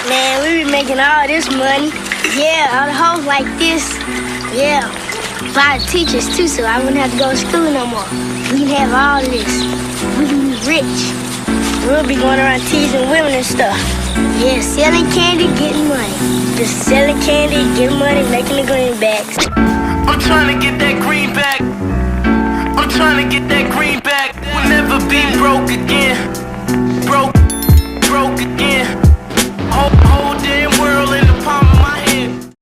Man, we be making all this money. Yeah, all the hoes like this. Yeah. A lot of teachers too, so I wouldn't have to go to school no more. We can have all this. We can be rich. We'll be going around teasing women and stuff. Yeah, selling candy, getting money. Just selling candy, getting money, making the greenbacks. I'm trying to get that greenback. I'm trying to get that greenback. We'll never be broke again. Broke again. Whole damn world in the palm of my hand.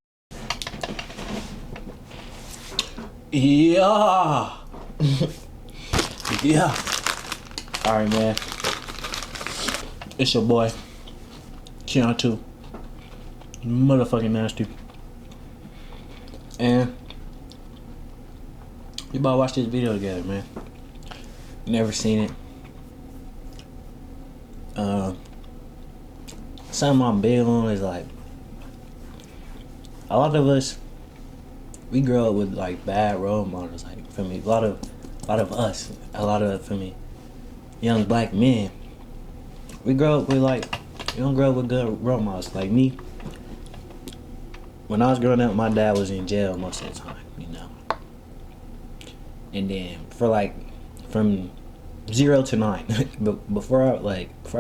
Yeah. Yeah. Alright, man. It's your boy, Keon 2. Motherfucking nasty. And we about to watch this video together, man. Never seen it. Something I'm big on is like a lot of us, we grow up with like bad role models. Like for me, a lot of us, for me, young black men, we grow up with we don't grow up with good role models. Like me, when I was growing up, my dad was in jail most of the time, you know. And then for from 0 to 9, but before I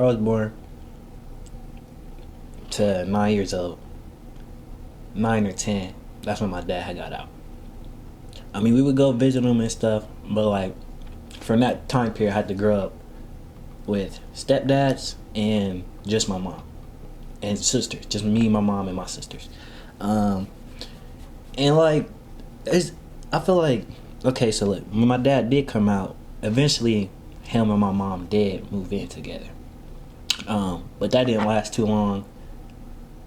was born to 9 years old, 9 or 10, that's when my dad had got out. I mean, we would go visit him and stuff, but from that time period, I had to grow up with stepdads and just my mom and sisters, just me, my mom, and my sisters. And I feel like, okay, so look, when my dad did come out, eventually him and my mom did move in together. But that didn't last too long.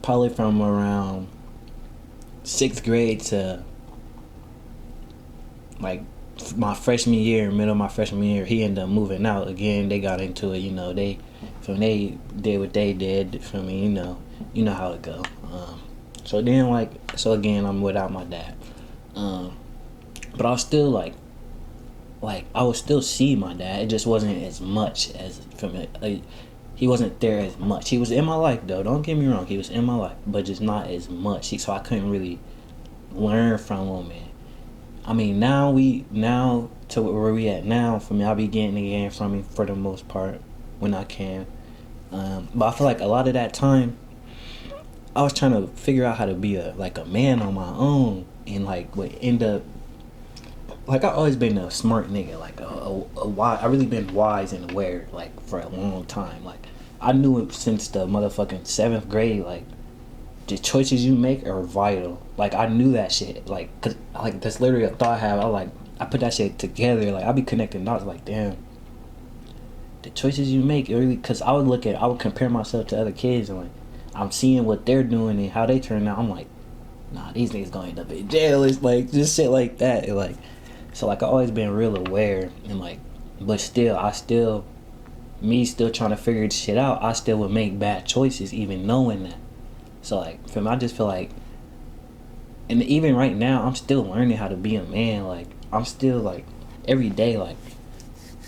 Probably from around 6th grade to my freshman year, middle of my freshman year, he ended up moving out again. They got into it, you know. They did what they did for me, you know how it go. So again, I'm without my dad. But I was still I would still see my dad. It just wasn't as much as for me. He wasn't there as much. He was in my life though. Don't get me wrong. He was in my life, but just not as much. So I couldn't really learn from him. And I mean, now to where we at now, for me, I be getting again from him for the most part when I can. But I feel like a lot of that time, I was trying to figure out how to be a man on my own, and would end up I've always been a smart nigga, I really been wise and aware for a long time. I knew it since the motherfucking 7th grade. The choices you make are vital. I knew that shit. Cause that's literally a thought I have. I put that shit together. I be connecting dots. Damn, the choices you make really. Cause I would compare myself to other kids and I'm seeing what they're doing and how they turn out. I'm like, nah, these niggas gonna end up in jail. It's just shit like that. And so I always been real aware and but still trying to figure this shit out, I still would make bad choices even knowing that. So for me, I just feel and even right now I'm still learning how to be a man. I'm still every day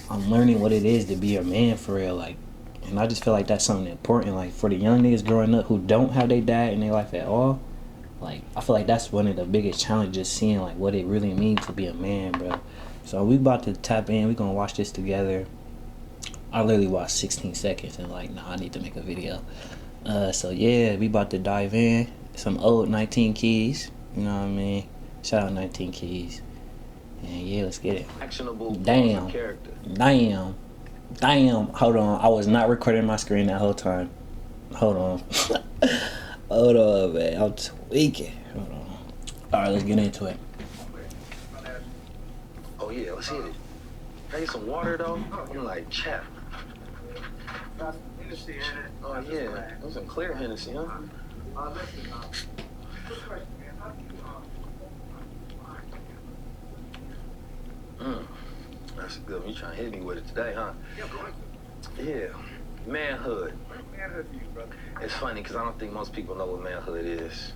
I'm learning what it is to be a man for real. And I just feel that's something important for the young niggas growing up who don't have their dad in their life at all. I feel that's one of the biggest challenges, seeing what it really means to be a man, bro. So we about to tap in. We gonna watch this together. I literally watched 16 seconds and nah, I need to make a video. So yeah, we about to dive in. Some old 19 Keys, you know what I mean? Shout out 19 Keys. And yeah, let's get it. Actionable Damn. character. Damn. Hold on. I was not recording my screen that whole time. Hold on. Hold on, man. I'm tweaking. Hold on. Alright, let's get into it. Oh yeah, let's hit it. Hey, some water though. I'm chap. Oh yeah, that was some clear Hennessy, huh? That's good. You trying to hit me with it today, huh? Yeah. Manhood. It's funny because I don't think most people know what manhood is.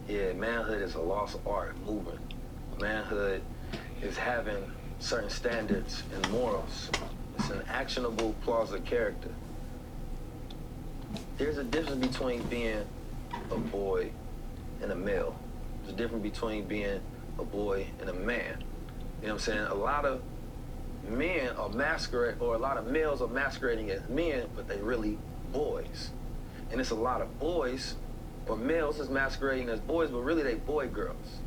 Yeah, manhood is a lost art movement. Manhood is having certain standards and morals. It's an actionable, plausible character. there's a difference between being a boy and a male. There's a difference between being a boy and a man. You know what I'm saying? A lot of men are masquerading, or a lot of males are masquerading as men, but they really boys. And it's a lot of boys or males is masquerading as boys, but really they boy girls.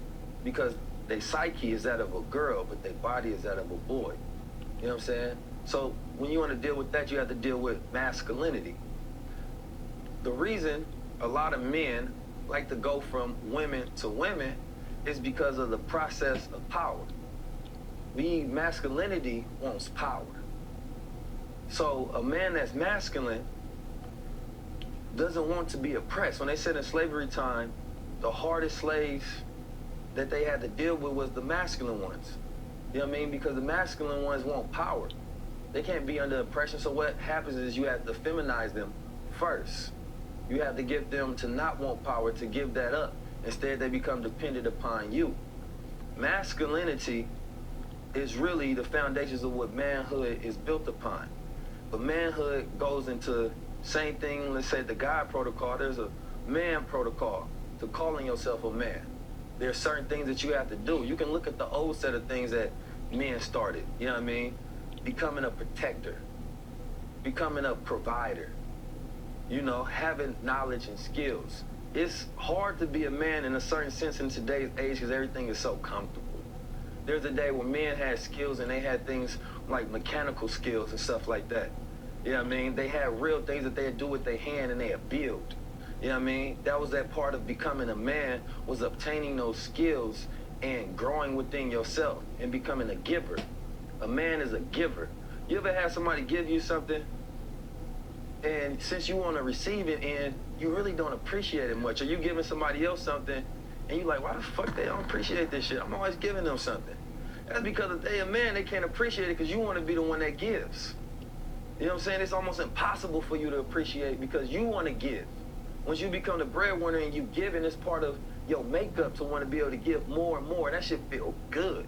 Because their psyche is that of a girl, but their body is that of a boy. You know what I'm saying? So when you want to deal with that, you have to deal with masculinity. The reason a lot of men like to go from women to women is because of the process of power. Masculinity wants power. So a man that's masculine doesn't want to be oppressed. When they said in slavery time, the hardest slaves that they had to deal with was the masculine ones. You know what I mean? Because the masculine ones want power. They can't be under oppression. So what happens is you have to feminize them first. You have to get them to not want power, to give that up. Instead, they become dependent upon you. Masculinity is really the foundations of what manhood is built upon. But manhood goes into same thing, let's say the God protocol, there's a man protocol to calling yourself a man. There are certain things that you have to do. You can look at the old set of things that men started, you know what I mean? Becoming a protector, becoming a provider, you know, having knowledge and skills. It's hard to be a man in a certain sense in today's age because everything is so comfortable. There's a day when men had skills and they had things like mechanical skills and stuff like that. You know what I mean? They had real things that they'd do with their hand and they'd build. You know what I mean? That was that part of becoming a man, was obtaining those skills and growing within yourself and becoming a giver. A man is a giver. You ever had somebody give you something and since you want to receive it and you really don't appreciate it much, or you giving somebody else something and you like, why the fuck they don't appreciate this shit? I'm always giving them something. That's because if they a man, they can't appreciate it because you want to be the one that gives. You know what I'm saying? It's almost impossible for you to appreciate because you want to give. Once you become the breadwinner and you giving, it's part of your makeup to want to be able to give more and more. That shit feel good.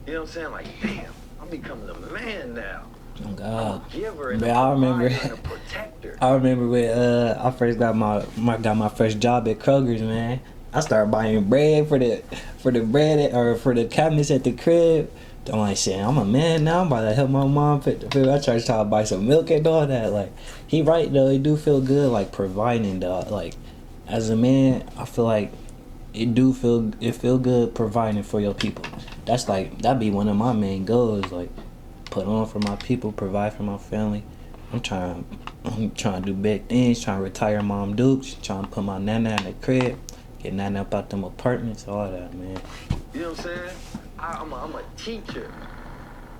You know what I'm saying? Like, damn, I'm becoming a man now. Oh God. I'm a giver and Man, I remember. and a protector. I remember when I first got my first job at Kroger's, man. I started buying bread for the bread or for the cabinets at the crib. I'm like, shit, I'm a man now. I'm about to help my mom pick the food. I tried to buy some milk and all that. Like, he right though. It do feel good, like providing, dog. Like, as a man, I feel like it feel good providing for your people. That's like that'd be one of my main goals. Like, put on for my people, provide for my family. I'm trying to do big things. Trying to retire Mom Dukes. Trying to put my nana in the crib. Get nana up out them apartments. All that, man. You know what I'm saying? I'm a teacher.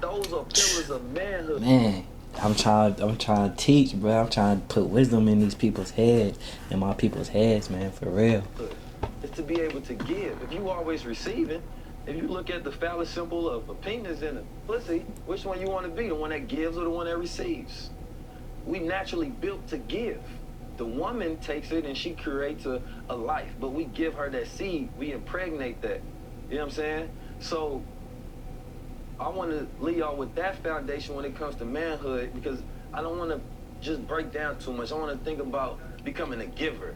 Those are pillars of manhood. Man, I'm trying to teach, bro. I'm trying to put wisdom in these people's heads, in my people's heads, man, for real. It's to be able to give. If you always receiving, if you look at the phallus symbol of a penis and a pussy, which one you want to be? The one that gives or the one that receives? We naturally built to give. The woman takes it and she creates a life, but we give her that seed. We impregnate that. You know what I'm saying? So I want to leave y'all with that foundation when it comes to manhood, because I don't want to just break down too much. I want to think about becoming a giver.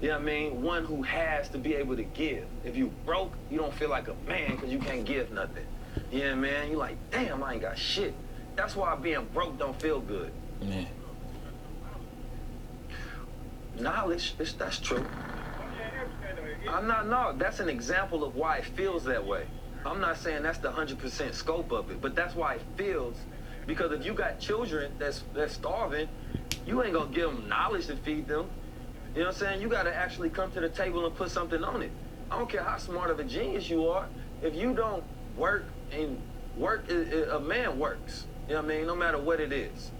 You know what I mean? One who has to be able to give. If you broke, you don't feel like a man because you can't give nothing. You know what I mean? You like, damn, I ain't got shit. That's why being broke don't feel good. Yeah. Knowledge, that's true. That's an example of why it feels that way. I'm not saying that's the 100% scope of it, but that's why it feels. Because if you got children that's starving, you ain't gonna give them knowledge to feed them. You know what I'm saying? You gotta actually come to the table and put something on it. I don't care how smart of a genius you are. If you don't work, a man works. You know what I mean? No matter what it is.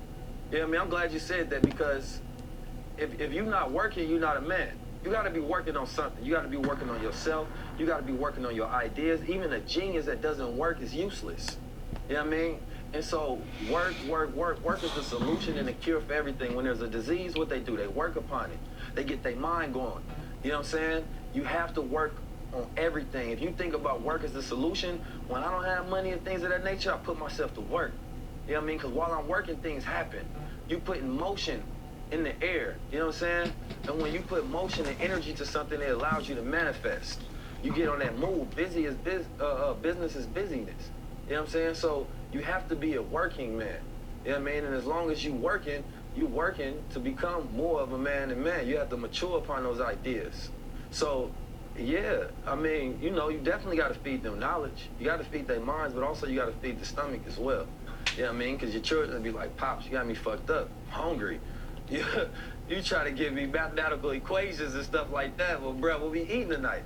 You know what I mean? I'm glad you said that, because if you're not working, you're not a man. You got to be working on something. You got to be working on yourself. You got to be working on your ideas. Even a genius that doesn't work is useless. You know what I mean? And so work is the solution and the cure for everything. When there's a disease, what they do, they work upon it. They get their mind going. You know what I'm saying? You have to work on everything. If you think about work as the solution, when I don't have money and things of that nature, I put myself to work. You know what I mean? Because while I'm working, things happen. You put in motion in the air. You know what I'm saying? And when you put motion and energy to something, it allows you to manifest. You get on that move. Business is busyness. You know what I'm saying? So you have to be a working man. You know what I mean? And as long as you're working to become more of a man than man. You have to mature upon those ideas. So, yeah, I mean, you know, you definitely got to feed them knowledge. You got to feed their minds, but also you got to feed the stomach as well. You know what I mean? Because your children be like, Pops, you got me fucked up. I'm hungry. You try to give me mathematical equations and stuff like that. Well, bro, we'll be eating tonight.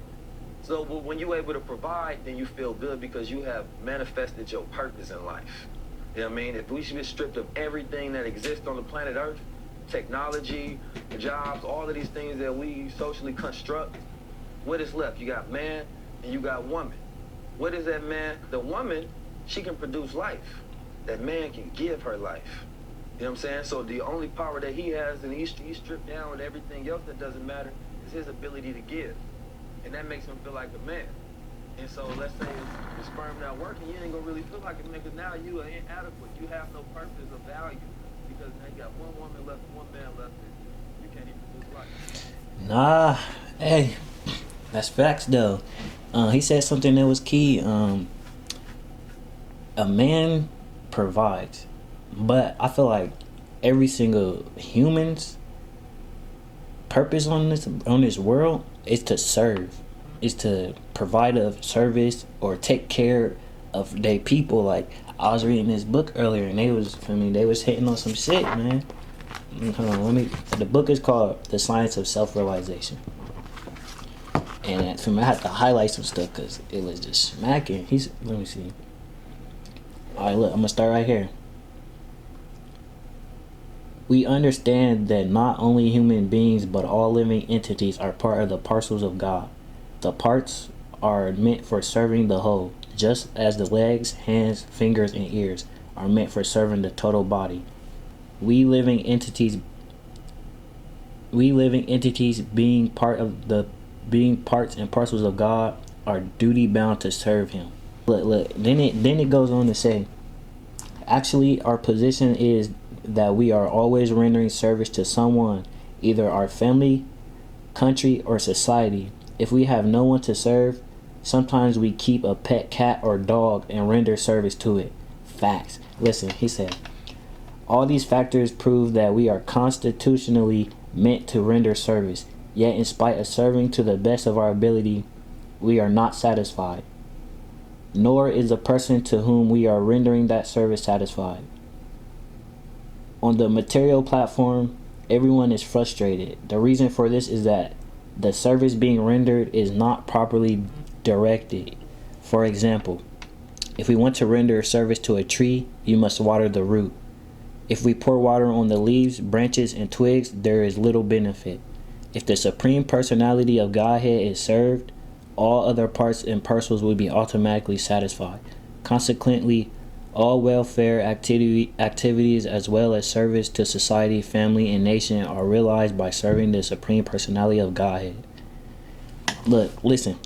So when you're able to provide, then you feel good because you have manifested your purpose in life. You know what I mean? If we should be stripped of everything that exists on the planet Earth, technology, jobs, all of these things that we socially construct, what is left? You got man and you got woman. What is that man? The woman, she can produce life. That man can give her life. You know what I'm saying? So the only power that he has, and he's stripped down with everything else that doesn't matter, is his ability to give. And that makes him feel like a man. And so let's say the sperm not working, you ain't gonna really feel like a man because now you are inadequate. You have no purpose or value because now you got one woman left, one man left, and you can't even produce life. Nah, hey, that's facts though. He said something that was key. A man provides, but I feel like every single human's purpose on this world is to serve, is to provide a service or take care of their people. Like I was reading this book earlier, and they was hitting on some shit, man. Hold on, the book is called The Science of Self-Realization. And I had to highlight some stuff because it was just smacking. Let me see. Alright, look, I'm gonna start right here. We understand that not only human beings but all living entities are part of the parcels of God. The parts are meant for serving the whole, just as the legs, hands, fingers, and ears are meant for serving the total body. We living entities being parts and parcels of God are duty bound to serve him. Look, then it goes on to say, actually our position is that we are always rendering service to someone, either our family, country, or society. If we have no one to serve, sometimes we keep a pet cat or dog and render service to it. Facts. Listen, he said, all these factors prove that we are constitutionally meant to render service, yet in spite of serving to the best of our ability, we are not satisfied. Nor is the person to whom we are rendering that service satisfied. On the material platform, everyone is frustrated. The reason for this is that the service being rendered is not properly directed. For example, if we want to render service to a tree, you must water the root. If we pour water on the leaves, branches, and twigs, there is little benefit. If the Supreme Personality of Godhead is served, all other parts and parcels will be automatically satisfied. Consequently, all welfare activities as well as service to society, family, and nation are realized by serving the Supreme Personality of Godhead. Look, listen.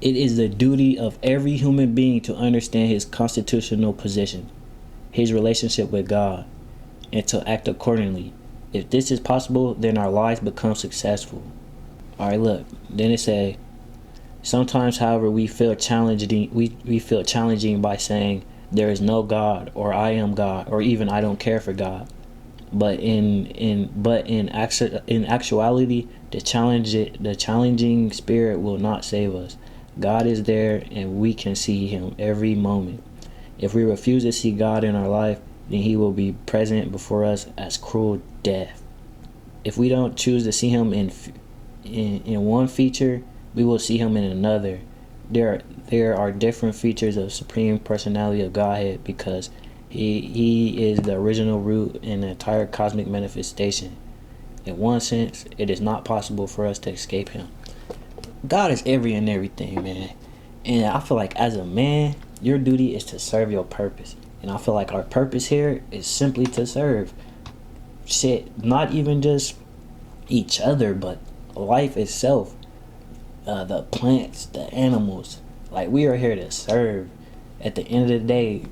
It is the duty of every human being to understand his constitutional position, his relationship with God, and to act accordingly. If this is possible, then our lives become successful. Alright, look. Then it say, sometimes, however, we feel challenging by saying there is no God, or I am God, or even I don't care for God. But in actuality, the challenging spirit will not save us. God is there, and we can see him every moment. If we refuse to see God in our life, then he will be present before us as cruel death. If we don't choose to see him in one feature, we will see him in another. There are different features of Supreme Personality of Godhead because he is the original root in the entire cosmic manifestation. In one sense, it is not possible for us to escape him. God is every and everything, man. And I feel like as a man, your duty is to serve your purpose. And I feel like our purpose here is simply to serve. Shit, not even just each other, but life itself. The plants, the animals. Like, we are here to serve. At the end of the day,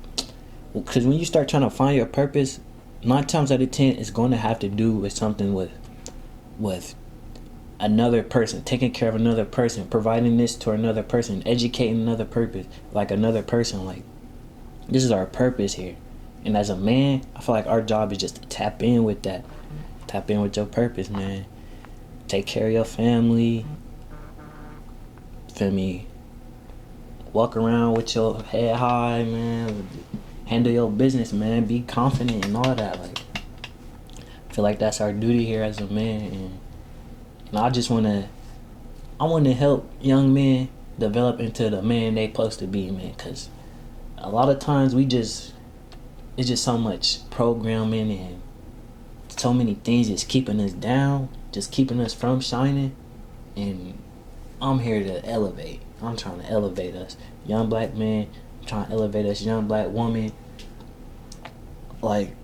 because when you start trying to find your purpose, 9 times out of 10 it's going to have to do with something with another person, taking care of another person, providing this to another person, educating another purpose, like another person. Like, this is our purpose here. And as a man, I feel like our job is just to tap in with that. Tap in with your purpose, man. Take care of your family. Feel me? Walk around with your head high, man. Handle your business, man. Be confident and all that. Like, I feel like that's our duty here as a man. And I just want to help young men develop into the man they supposed to be, man. Because a lot of times it's just so much programming and so many things just keeping us down, just keeping us from shining. And I'm here to elevate. I'm trying to elevate us. Young black man, I'm trying to elevate us. Young black woman. Like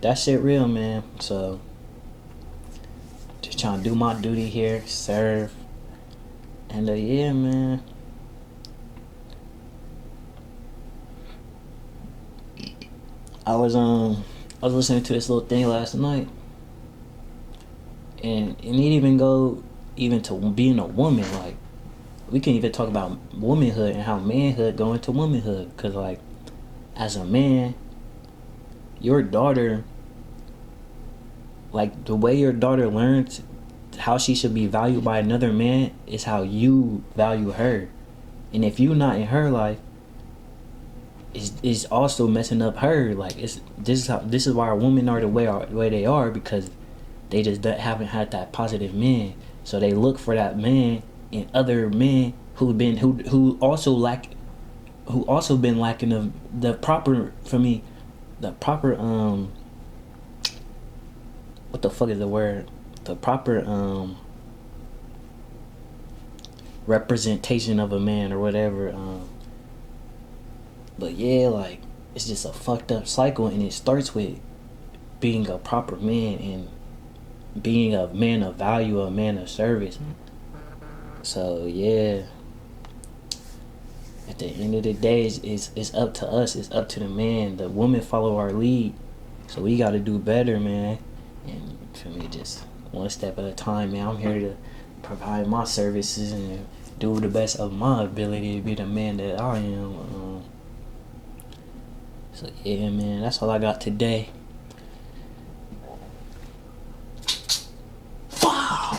that shit real, man. So, just trying to do my duty here, serve. And yeah, man. I was listening to this little thing last night, and it didn't even go even to being a woman. Like, we can even talk about womanhood and how manhood go into womanhood. Cause like, as a man, your daughter, like the way your daughter learns how she should be valued by another man is how you value her. And if you're not in her life, is also messing up her. Like, this is why women are the way they are, because they just haven't had that positive man. So they look for that man in other men who also been lacking of the proper, for me, the proper what the fuck is the word? The proper representation of a man or whatever. But yeah, like, it's just a fucked up cycle, and it starts with being a proper man and being a man of value, a man of service. So yeah, at the end of the day, it's up to us. It's up to the man. The woman follow our lead, so we got to do better, man. And for me, just one step at a time, man. I'm here to provide my services and do the best of my ability to be the man that I am. So yeah, man, that's all I got today.